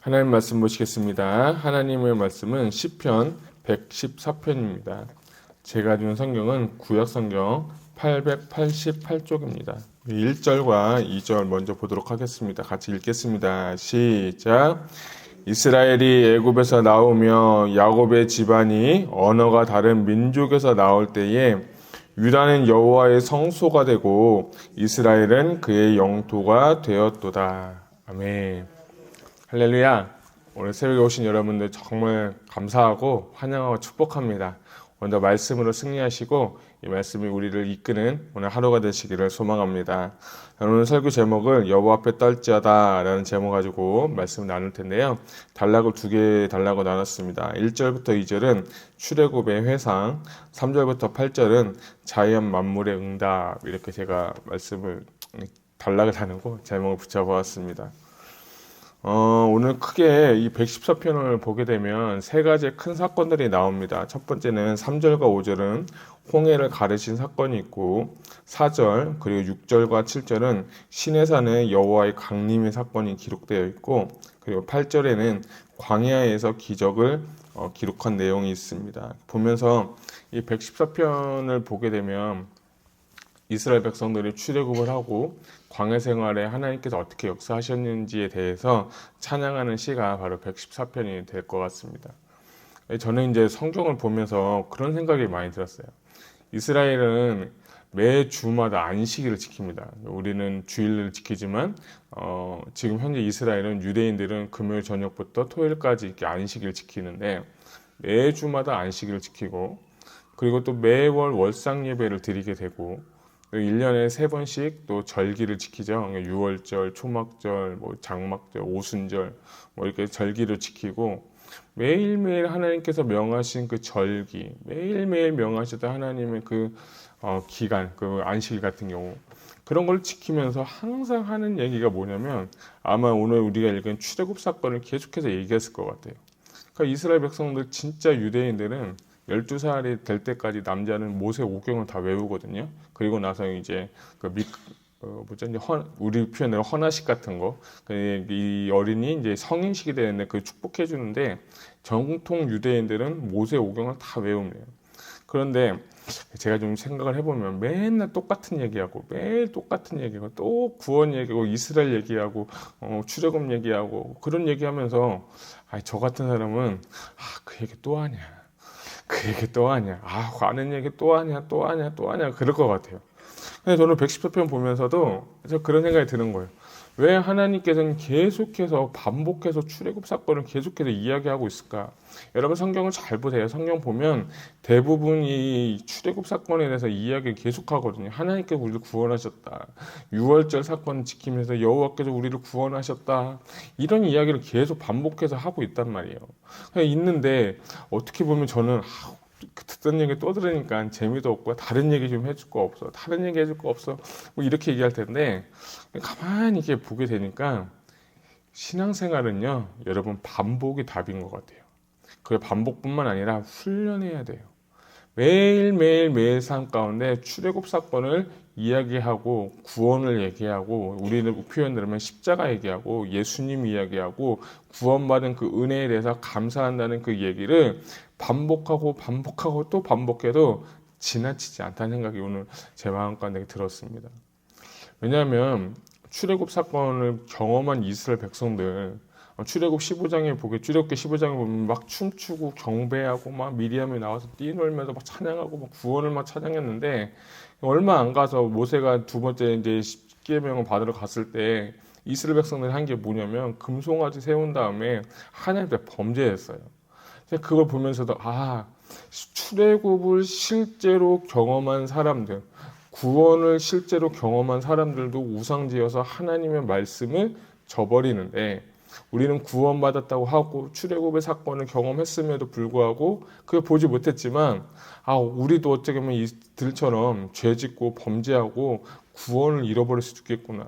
하나님 말씀 보시겠습니다. 하나님의 말씀은 시편 114편입니다. 제가 가진 성경은 구약성경 888쪽입니다. 1절과 2절 먼저 보도록 하겠습니다. 같이 읽겠습니다. 시작. 이스라엘이 애굽에서 나오며 야곱의 집안이 언어가 다른 민족에서 나올 때에 유다는 여호와의 성소가 되고 이스라엘은 그의 영토가 되었도다. 아멘. 할렐루야. 오늘 새벽에 오신 여러분들 정말 감사하고 환영하고 축복합니다. 먼저 말씀으로 승리하시고 이 말씀이 우리를 이끄는 오늘 하루가 되시기를 소망합니다. 오늘 설교 제목을 여호와 앞에 떨지어다 라는 제목 가지고 말씀을 나눌 텐데요. 단락을 두 개 단락으로 나눴습니다. 1절부터 2절은 출애굽의 회상, 3절부터 8절은 자연 만물의 응답, 이렇게 제가 말씀을 단락을 나누고 제목을 붙여보았습니다. 오늘 크게 이 114편을 보게 되면 세 가지 큰 사건들이 나옵니다. 첫 번째는 3절과 5절은 홍해를 가르신 사건이 있고 4절 그리고 6절과 7절은 시내산의 여호와의 강림의 사건이 기록되어 있고 그리고 8절에는 광야에서 기적을 기록한 내용이 있습니다. 보면서 이 114편을 보게 되면 이스라엘 백성들이 출애굽을 하고 광야 생활에 하나님께서 어떻게 역사하셨는지에 대해서 찬양하는 시가 바로 114편이 될 것 같습니다. 저는 이제 성경을 보면서 그런 생각이 많이 들었어요. 이스라엘은 매 주마다 안식일을 지킵니다. 우리는 주일을 지키지만 지금 현재 이스라엘은 유대인들은 금요일 저녁부터 토요일까지 이렇게 안식일을 지키는데 매 주마다 안식일을 지키고 그리고 또 매월 월상 예배를 드리게 되고 1년에 3번씩 또 절기를 지키죠. 유월절, 초막절, 장막절, 오순절 이렇게 절기를 지키고 매일매일 하나님께서 명하신 그 절기, 매일매일 명하셨던 하나님의 그 기간, 그 안식일 같은 경우 그런 걸 지키면서 항상 하는 얘기가 뭐냐면 아마 오늘 우리가 읽은 출애굽 사건을 계속해서 얘기했을 것 같아요. 그러니까 이스라엘 백성들 진짜 유대인들은 12살이 될 때까지 남자는 모세 오경을 다 외우거든요. 그리고 나서 이제 우리 표현으로 헌화식 같은 거, 이 어린이 이제 성인식이 되는데 그 축복해 주는데 정통 유대인들은 모세 오경을 다 외웁니다. 그런데 제가 좀 생각을 해보면 맨날 똑같은 얘기하고 매일 똑같은 얘기하고 또 구원 얘기하고 이스라엘 얘기하고 출애굽 얘기하고 그런 얘기하면서 저 같은 사람은 그 얘기 또 하냐. 그 얘기 또 하냐. 아는 얘기 또 하냐. 그럴 것 같아요. 근데 저는 114편 보면서도 그런 생각이 드는 거예요. 왜 하나님께서는 계속해서 반복해서 출애굽 사건을 계속해서 이야기하고 있을까? 여러분 성경을 잘 보세요. 성경 보면 대부분 이 출애굽 사건에 대해서 이야기를 계속하거든요. 하나님께서 우리를 구원하셨다. 유월절 사건 지키면서 여호와께서 우리를 구원하셨다. 이런 이야기를 계속 반복해서 하고 있단 말이에요. 있는데 어떻게 보면 저는 듣던 얘기 또 들으니까 재미도 없고 다른 얘기 좀 해줄 거 없어. 다른 얘기 해줄 거 없어. 이렇게 얘기할 텐데 가만히 이렇게 보게 되니까 신앙생활은요, 여러분 반복이 답인 것 같아요. 그 반복뿐만 아니라 훈련해야 돼요. 매일 삶 가운데 출애굽 사건을 이야기하고 구원을 얘기하고 우리는 표현을 하면 십자가 얘기하고 예수님 이야기하고 구원받은 그 은혜에 대해서 감사한다는 그 얘기를 반복하고 또 반복해도 지나치지 않다는 생각이 오늘 제 마음 가운데 들었습니다. 왜냐하면 출애굽 사건을 경험한 이스라엘 백성들 출애굽기 15장에 보면 막 춤추고 경배하고 막 미리암이 나와서 뛰놀면서 막 찬양하고 막 구원을 막 찬양했는데 얼마 안 가서 모세가 두 번째 이제 십계명을 받으러 갔을 때 이스라엘 백성들이 한 게 뭐냐면 금송아지 세운 다음에 하나님께 범죄했어요. 그걸 보면서도 출애굽을 실제로 경험한 사람들, 구원을 실제로 경험한 사람들도 우상지어서 하나님의 말씀을 저버리는데 우리는 구원받았다고 하고 출애굽의 사건을 경험했음에도 불구하고 그걸 보지 못했지만 우리도 어떻게 보면 이들처럼 죄짓고 범죄하고 구원을 잃어버릴 수도 있겠구나.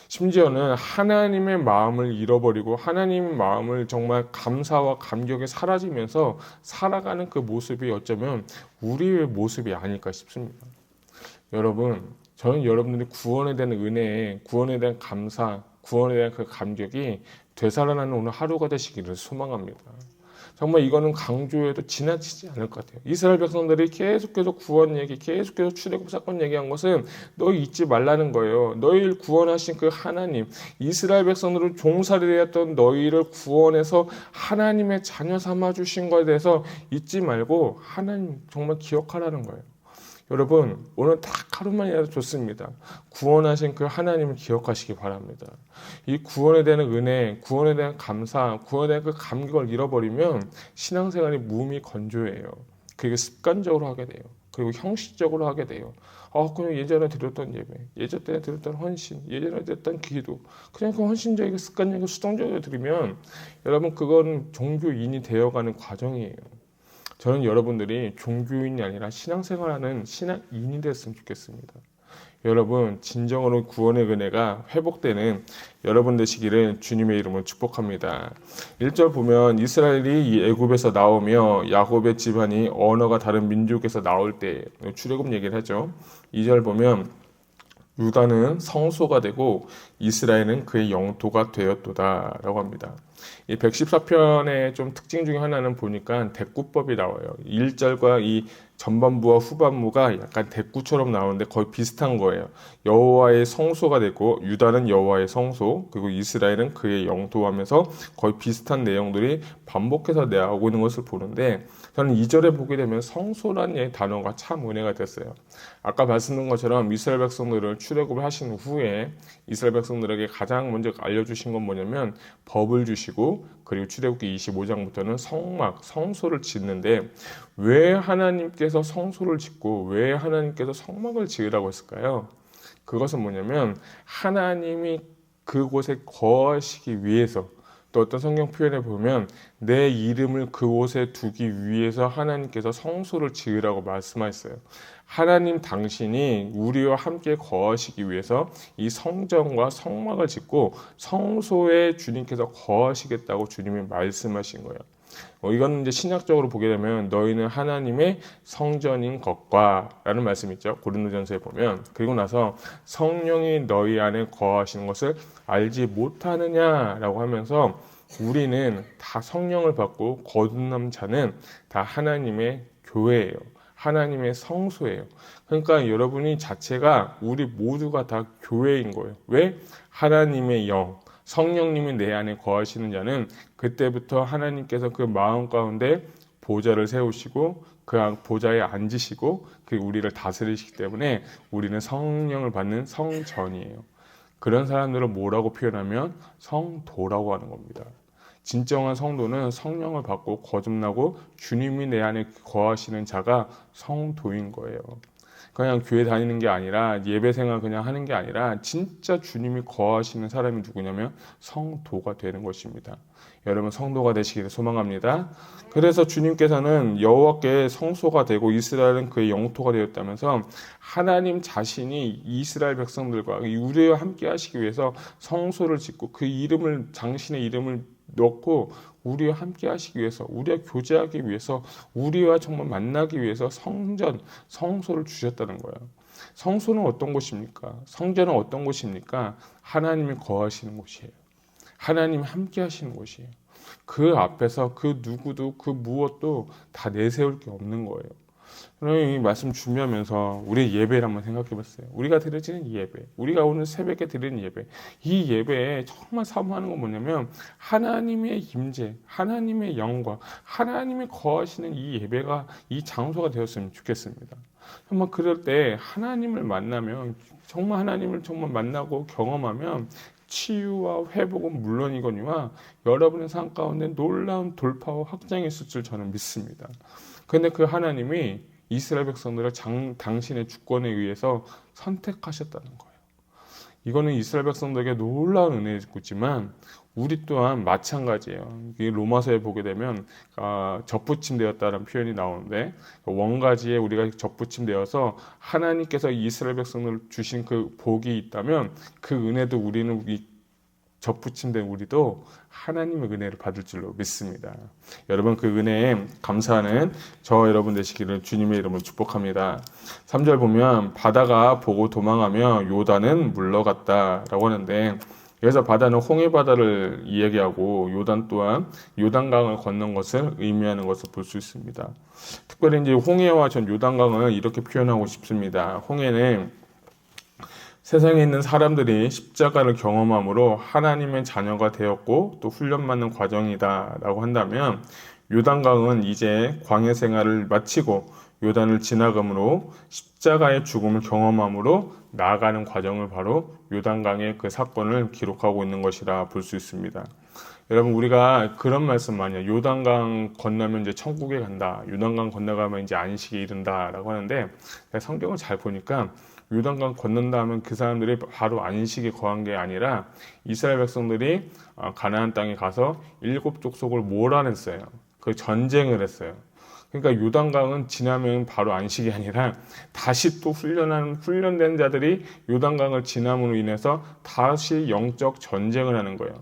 심지어는 하나님의 마음을 잃어버리고 하나님의 마음을 정말 감사와 감격에 사라지면서 살아가는 그 모습이 어쩌면 우리의 모습이 아닐까 싶습니다. 여러분, 저는 여러분들이 구원에 대한 은혜, 구원에 대한 감사, 구원에 대한 그 감격이 되살아나는 오늘 하루가 되시기를 소망합니다. 정말 이거는 강조해도 지나치지 않을 것 같아요. 이스라엘 백성들이 계속해서 구원 얘기, 계속해서 출애굽 사건 얘기한 것은 너희 잊지 말라는 거예요. 너희를 구원하신 그 하나님, 이스라엘 백성들을 종살이 했던 너희를 구원해서 하나님의 자녀 삼아 주신 것에 대해서 잊지 말고 하나님 정말 기억하라는 거예요. 여러분, 오늘 딱 하루만이라도 좋습니다. 구원하신 그 하나님을 기억하시기 바랍니다. 이 구원에 대한 은혜, 구원에 대한 감사, 구원에 대한 그 감격을 잃어버리면 신앙생활이 무미건조해요. 그리고 습관적으로 하게 돼요. 그리고 형식적으로 하게 돼요. 그냥 예전에 드렸던 예배, 예전에 드렸던 헌신, 예전에 드렸던 기도, 그냥 그 헌신적이고 습관적이고 수동적으로 드리면 여러분 그건 종교인이 되어가는 과정이에요. 저는 여러분들이 종교인이 아니라 신앙생활하는 신앙인이 됐으면 좋겠습니다. 여러분 진정으로 구원의 은혜가 회복되는 여러분 되시기를 주님의 이름으로 축복합니다. 1절 보면 이스라엘이 이 애굽에서 나오며 야곱의 집안이 언어가 다른 민족에서 나올 때 출애굽 얘기를 하죠. 2절 보면 유다는 성소가 되고 이스라엘은 그의 영토가 되었도다 라고 합니다. 이 114편의 좀 특징 중에 하나는 보니까 대꾸법이 나와요. 1절과 이 전반부와 후반부가 약간 대꾸처럼 나오는데 거의 비슷한 거예요. 여호와의 성소가 되고 유다는 여호와의 성소, 그리고 이스라엘은 그의 영토 하면서 거의 비슷한 내용들이 반복해서 나오고 있는 것을 보는데 저는 2절에 보게 되면 성소라는 단어가 참 은혜가 됐어요. 아까 말씀드린 것처럼 이스라엘 백성들을 출애굽을 하신 후에 이스라엘 백성들에게 가장 먼저 알려주신 건 뭐냐면 법을 주시고 그리고 출애굽기 25장부터는 성막, 성소를 짓는데 왜 하나님께서 성소를 짓고 왜 하나님께서 성막을 지으라고 했을까요? 그것은 뭐냐면 하나님이 그곳에 거하시기 위해서 또 어떤 성경 표현에 보면 내 이름을 그곳에 두기 위해서 하나님께서 성소를 지으라고 말씀하셨어요. 하나님 당신이 우리와 함께 거하시기 위해서 이 성전과 성막을 짓고 성소에 주님께서 거하시겠다고 주님이 말씀하신 거예요. 이건 이제 신약적으로 보게 되면 너희는 하나님의 성전인 것과 라는 말씀이 있죠. 고린도전서에 보면. 그리고 나서 성령이 너희 안에 거하시는 것을 알지 못하느냐라고 하면서 우리는 다 성령을 받고 거듭난 자는 다 하나님의 교회예요. 하나님의 성소예요. 그러니까 여러분이 자체가 우리 모두가 다 교회인 거예요. 왜? 하나님의 영, 성령님이 내 안에 거하시는 자는 그때부터 하나님께서 그 마음 가운데 보좌를 세우시고 그 보좌에 앉으시고 그 우리를 다스리시기 때문에 우리는 성령을 받는 성전이에요. 그런 사람들을 뭐라고 표현하면 성도라고 하는 겁니다. 진정한 성도는 성령을 받고 거듭나고 주님이 내 안에 거하시는 자가 성도인 거예요. 그냥 교회 다니는 게 아니라 예배 생활 그냥 하는 게 아니라 진짜 주님이 거하시는 사람이 누구냐면 성도가 되는 것입니다. 여러분 성도가 되시기를 소망합니다. 그래서 주님께서는 여호와께 성소가 되고 이스라엘은 그의 영토가 되었다면서 하나님 자신이 이스라엘 백성들과 우리와 함께 하시기 위해서 성소를 짓고 그 이름을 당신의 이름을 넣고 우리와 함께 하시기 위해서 우리와 교제하기 위해서 우리와 정말 만나기 위해서 성전, 성소를 주셨다는 거예요. 성소는 어떤 곳입니까? 성전은 어떤 곳입니까? 하나님이 거하시는 곳이에요. 하나님이 함께 하시는 곳이에요. 그 앞에서 그 누구도 그 무엇도 다 내세울 게 없는 거예요. 이 말씀 준비하면서 우리의 예배를 한번 생각해 봤어요. 우리가 드려지는 예배, 우리가 오늘 새벽에 드리는 예배, 이 예배에 정말 사모하는 건 뭐냐면 하나님의 임재, 하나님의 영광, 하나님이 거하시는 이 예배가 이 장소가 되었으면 좋겠습니다. 정말 그럴 때 하나님을 만나면 정말 하나님을 정말 만나고 경험하면 치유와 회복은 물론이거니와 여러분의 삶 가운데 놀라운 돌파와 확장이 있을 줄 저는 믿습니다. 그런데 그 하나님이 이스라엘 백성들을 당신의 주권에 의해서 선택하셨다는 거예요. 이거는 이스라엘 백성들에게 놀라운 은혜이지만 우리 또한 마찬가지예요. 로마서에 보게 되면 접붙임되었다는 표현이 나오는데 원가지에 우리가 접붙임되어서 하나님께서 이스라엘 백성을 주신 그 복이 있다면 그 은혜도 우리는 접붙임된 우리도 하나님의 은혜를 받을 줄로 믿습니다. 여러분 그 은혜에 감사하는 저 여러분 되시기를 주님의 이름으로 축복합니다. 3절 보면 바다가 보고 도망하며 요단은 물러갔다라고 하는데 여기서 바다는 홍해 바다를 이야기하고 요단 또한 요단강을 건넌 것을 의미하는 것을 볼 수 있습니다. 특별히 이제 홍해와 전 요단강을 이렇게 표현하고 싶습니다. 홍해는 세상에 있는 사람들이 십자가를 경험함으로 하나님의 자녀가 되었고 또 훈련받는 과정이다라고 한다면, 요단강은 이제 광야 생활을 마치고 요단을 지나감으로 십자가의 죽음을 경험함으로 나아가는 과정을 바로 요단강의 그 사건을 기록하고 있는 것이라 볼 수 있습니다. 여러분, 우리가 그런 말씀 많이 해요. 요단강 건너면 이제 천국에 간다. 요단강 건너가면 이제 안식에 이른다라고 하는데, 성경을 잘 보니까 요단강 건넌다 하면 그 사람들이 바로 안식에 거한 게 아니라 이스라엘 백성들이 가나안 땅에 가서 7 족속을 몰아냈어요. 그 전쟁을 했어요. 그러니까 요단강은 지나면 바로 안식이 아니라 다시 또 훈련된 자들이 요단강을 지남으로 인해서 다시 영적 전쟁을 하는 거예요.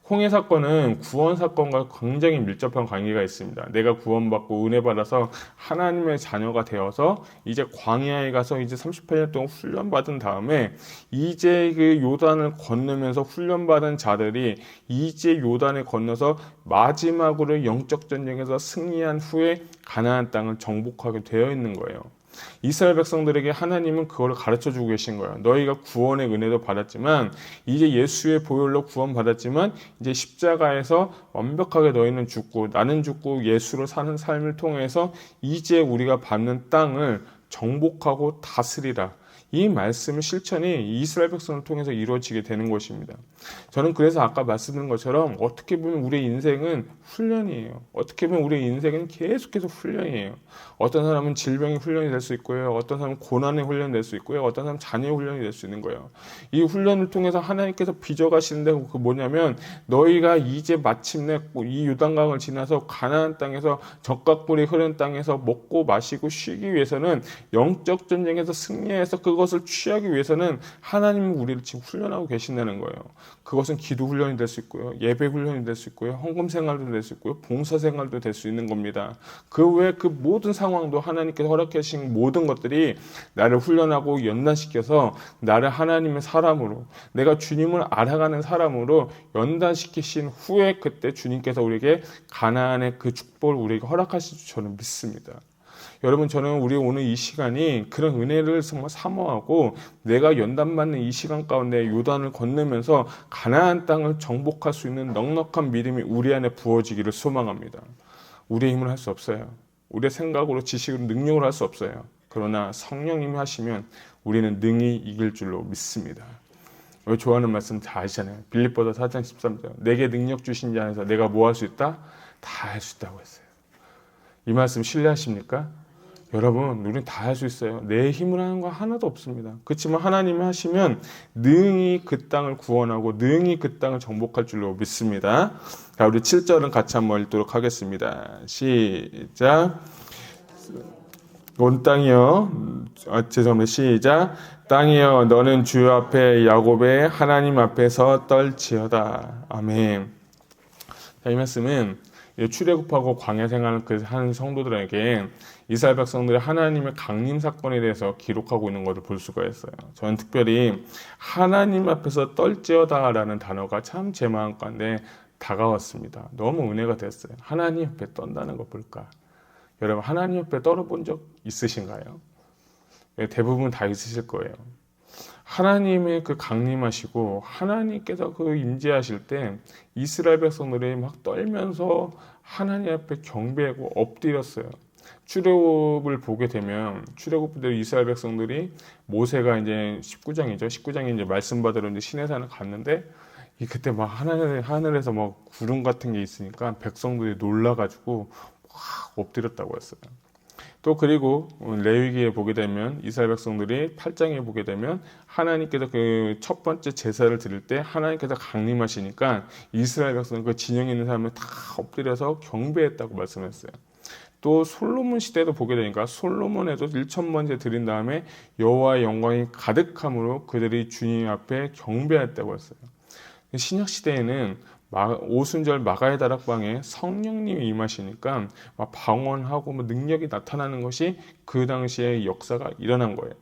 홍해 사건은 구원 사건과 굉장히 밀접한 관계가 있습니다. 내가 구원받고 은혜 받아서 하나님의 자녀가 되어서 이제 광야에 가서 이제 38년 동안 훈련받은 다음에 이제 그 요단을 건너면서 훈련받은 자들이 이제 요단을 건너서 마지막으로 영적 전쟁에서 승리한 후에 가나안 땅을 정복하게 되어 있는 거예요. 이스라엘 백성들에게 하나님은 그걸 가르쳐 주고 계신 거예요. 너희가 구원의 은혜도 받았지만, 이제 예수의 보혈로 구원받았지만 이제 십자가에서 완벽하게 너희는 죽고 나는 죽고 예수로 사는 삶을 통해서 이제 우리가 받는 땅을 정복하고 다스리라. 이 말씀의 실천이 이스라엘 백성을 통해서 이루어지게 되는 것입니다. 저는 그래서 아까 말씀드린 것처럼 어떻게 보면 우리의 인생은 훈련이에요. 어떻게 보면 우리의 인생은 계속해서 훈련이에요. 어떤 사람은 질병의 훈련이 될 수 있고요. 어떤 사람은 고난의 훈련이 될 수 있고요. 어떤 사람은 자녀의 훈련이 될 수 있는 거예요. 이 훈련을 통해서 하나님께서 빚어가시는데, 그 뭐냐면 너희가 이제 마침내 이 요단강을 지나서 가나안 땅에서 적각불이 흐르는 땅에서 먹고 마시고 쉬기 위해서는, 영적 전쟁에서 승리해서 그것을 취하기 위해서는 하나님은 우리를 지금 훈련하고 계신다는 거예요. 그것은 기도 훈련이 될 수 있고요. 예배 훈련이 될 수 있고요. 헌금 생활도 될 수 있고요. 봉사 생활도 될 수 있는 겁니다. 그 외에 그 모든 상황도 하나님께서 허락해 주신 모든 것들이 나를 훈련하고 연단시켜서 나를 하나님의 사람으로, 내가 주님을 알아가는 사람으로 연단시키신 후에 그때 주님께서 우리에게 가나안의 그 축복을 우리에게 허락하실 줄 저는 믿습니다. 여러분, 저는 우리 오늘 이 시간이 그런 은혜를 정말 사모하고 내가 연단받는 이 시간 가운데 요단을 건너면서 가나안 땅을 정복할 수 있는 넉넉한 믿음이 우리 안에 부어지기를 소망합니다. 우리의 힘으로 할 수 없어요. 우리의 생각으로, 지식으로, 능력으로 할 수 없어요. 그러나 성령님이 하시면 우리는 능히 이길 줄로 믿습니다. 우리 좋아하는 말씀 다 아시잖아요. 빌립보서 4장 13절. 내게 능력 주신 자 안에서 내가 뭐 할 수 있다? 다 할 수 있다고 했어요. 이 말씀 신뢰하십니까? 여러분, 우리는 다 할 수 있어요. 내 힘으로 하는 거 하나도 없습니다. 그렇지만 하나님이 하시면 능히 그 땅을 구원하고 능히 그 땅을 정복할 줄로 믿습니다. 자, 우리 7절은 같이 한번 읽도록 하겠습니다. 시작. 온 땅이여, 죄송합니다. 시작. 땅이여, 너는 주 앞에 야곱의 하나님 앞에서 떨지어다. 아멘. 자, 이 말씀은 출애굽하고 광야 생활을 한 성도들에게 이스라엘 백성들이 하나님의 강림 사건에 대해서 기록하고 있는 것을 볼 수가 있어요. 저는 특별히 하나님 앞에서 떨지어다라는 단어가 참 제 마음가운데 다가왔습니다. 너무 은혜가 됐어요. 하나님 앞에 떤다는 거 볼까? 여러분, 하나님 앞에 떨어본 적 있으신가요? 대부분 다 있으실 거예요. 하나님의 그 강림하시고 하나님께서 그 임재하실 때 이스라엘 백성들이 막 떨면서 하나님 앞에 경배하고 엎드렸어요. 출애굽을 보게 되면 출애굽들 이스라엘 백성들이 모세가 이제 19장이죠. 19장에 이제 말씀 받으러 이제 시내산을 갔는데 그때 막 하늘에서 막 구름 같은 게 있으니까 백성들이 놀라가지고 확 엎드렸다고 했어요. 또 그리고 레위기에 보게 되면 이스라엘 백성들이 8장에 보게 되면 하나님께서 그 첫 번째 제사를 드릴 때 하나님께서 강림하시니까 이스라엘 백성 그 진영에 있는 사람을 다 엎드려서 경배했다고 말씀했어요. 또 솔로몬 시대도 보게 되니까 솔로몬에도 1,000번째 드린 다음에 여호와의 영광이 가득함으로 그들이 주님 앞에 경배했다고 했어요. 신약 시대에는 오순절 마가의 다락방에 성령님이 임하시니까 막 방언하고 능력이 나타나는 것이 그 당시에 역사가 일어난 거예요.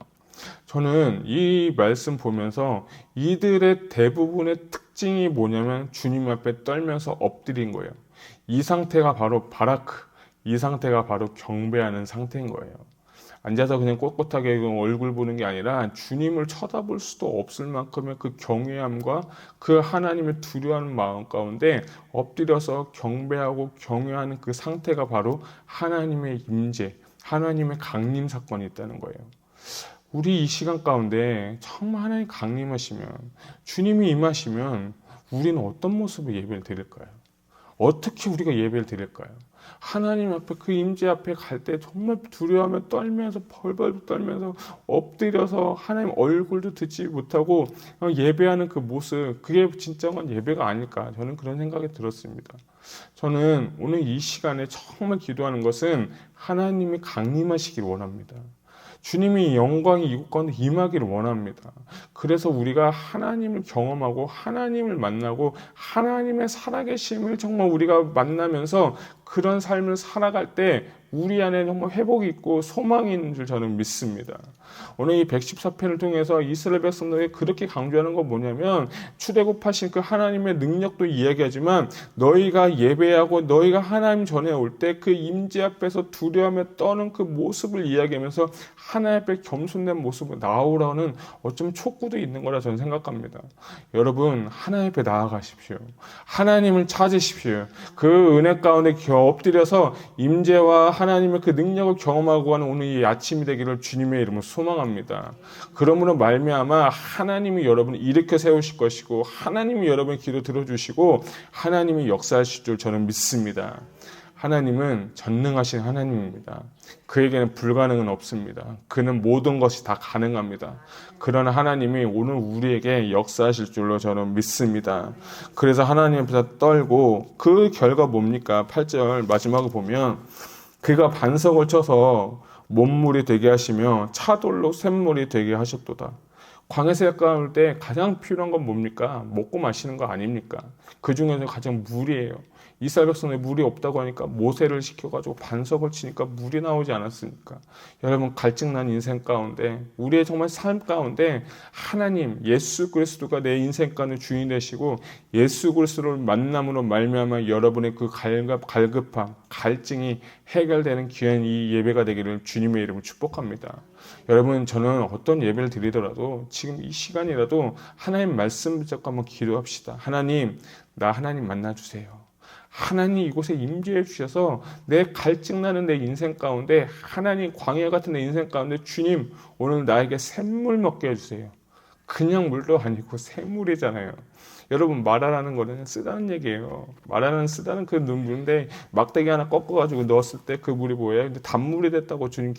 저는 이 말씀 보면서 이들의 대부분의 특징이 뭐냐면 주님 앞에 떨면서 엎드린 거예요. 이 상태가 바로 바라크, 이 상태가 바로 경배하는 상태인 거예요. 앉아서 그냥 꼿꼿하게 얼굴 보는 게 아니라 주님을 쳐다볼 수도 없을 만큼의 그 경외함과 그 하나님을 두려워하는 마음 가운데 엎드려서 경배하고 경외하는 그 상태가 바로 하나님의 임재, 하나님의 강림 사건이 있다는 거예요. 우리 이 시간 가운데 정말 하나님 강림하시면, 주님이 임하시면 우리는 어떤 모습으로 예배를 드릴까요? 어떻게 우리가 예배를 드릴까요? 하나님 앞에 그 임재 앞에 갈 때 정말 두려워하며 떨면서 벌벌 떨면서 엎드려서 하나님 얼굴도 듣지 못하고 예배하는 그 모습, 그게 진정한 예배가 아닐까, 저는 그런 생각이 들었습니다. 저는 오늘 이 시간에 정말 기도하는 것은 하나님이 강림하시길 원합니다. 주님이 영광이 이곳 가운데 임하기를 원합니다. 그래서 우리가 하나님을 경험하고 하나님을 만나고 하나님의 살아계심을 정말 우리가 만나면서 그런 삶을 살아갈 때 우리 안에 정말 회복이 있고 소망이 있는 줄 저는 믿습니다. 오늘 이 114편을 통해서 이스라엘 백성들에게 그렇게 강조하는 건 뭐냐면, 출애굽하신 그 하나님의 능력도 이야기하지만 너희가 예배하고 너희가 하나님 전에 올 때 그 임재 앞에서 두려워하며 떠는 그 모습을 이야기하면서 하나님 앞에 겸손된 모습을 나오라는 어쩌면 촉구도 있는 거라 저는 생각합니다. 여러분, 하나님 앞에 나아가십시오. 하나님을 찾으십시오. 그 은혜 가운데 엎드려서 임재와 하나님의 그 능력을 경험하고 하는 오늘 이 아침이 되기를 주님의 이름으로 소망합니다. 그러므로 말미암아 하나님이 여러분을 일으켜 세우실 것이고 하나님이 여러분의 기도 들어주시고 하나님이 역사하실 줄 저는 믿습니다. 하나님은 전능하신 하나님입니다. 그에게는 불가능은 없습니다. 그는 모든 것이 다 가능합니다. 그러나 하나님이 오늘 우리에게 역사하실 줄로 저는 믿습니다. 그래서 하나님 앞에서 떨고 그 결과 뭡니까? 8절 마지막을 보면 그가 반석을 쳐서 못물이 되게 하시며 차돌로 샘물이 되게 하셨도다. 광야에 가올 때 가장 필요한 건 뭡니까? 먹고 마시는 거 아닙니까? 그 중에서 가장 물이에요. 이스라엘 백성에 물이 없다고 하니까 모세를 시켜가지고 반석을 치니까 물이 나오지 않았습니까? 여러분, 갈증난 인생 가운데, 우리의 정말 삶 가운데 하나님 예수 그리스도가 내 인생 가운데 주인 되시고 예수 그리스도를 만남으로 말미암아 여러분의 그 갈급함, 갈증이 해결되는 귀한 이 예배가 되기를 주님의 이름으로 축복합니다. 여러분, 저는 어떤 예배를 드리더라도 지금 이 시간이라도 하나님 말씀 붙잡고 한번 기도합시다. 하나님, 나 하나님 만나주세요. 하나님 이곳에 임재해 주셔서 내 갈증나는 내 인생 가운데, 하나님 광야 같은 내 인생 가운데 주님 오늘 나에게 샘물 먹게 해주세요. 그냥 물도 아니고 샘물이잖아요. 여러분, 마라라는 거는 쓰다는 얘기예요. 마라는 쓰다는 그 물인데 막대기 하나 꺾어가지고 넣었을 때 그 물이 뭐예요? 근데 단물이 됐다고 주님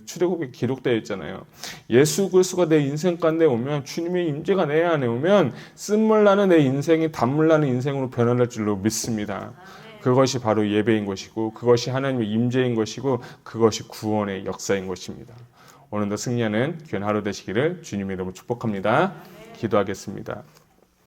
출애굽에 기록되어 있잖아요. 예수 그리스도가 내 인생 가운데 오면, 주님의 임재가 내 안에 오면 쓴물 나는 내 인생이 단물 나는 인생으로 변화할 줄로 믿습니다. 그것이 바로 예배인 것이고 그것이 하나님의 임재인 것이고 그것이 구원의 역사인 것입니다. 오늘도 승리하는 귀한 하루 되시기를 주님의 이름으로 축복합니다. 기도하겠습니다.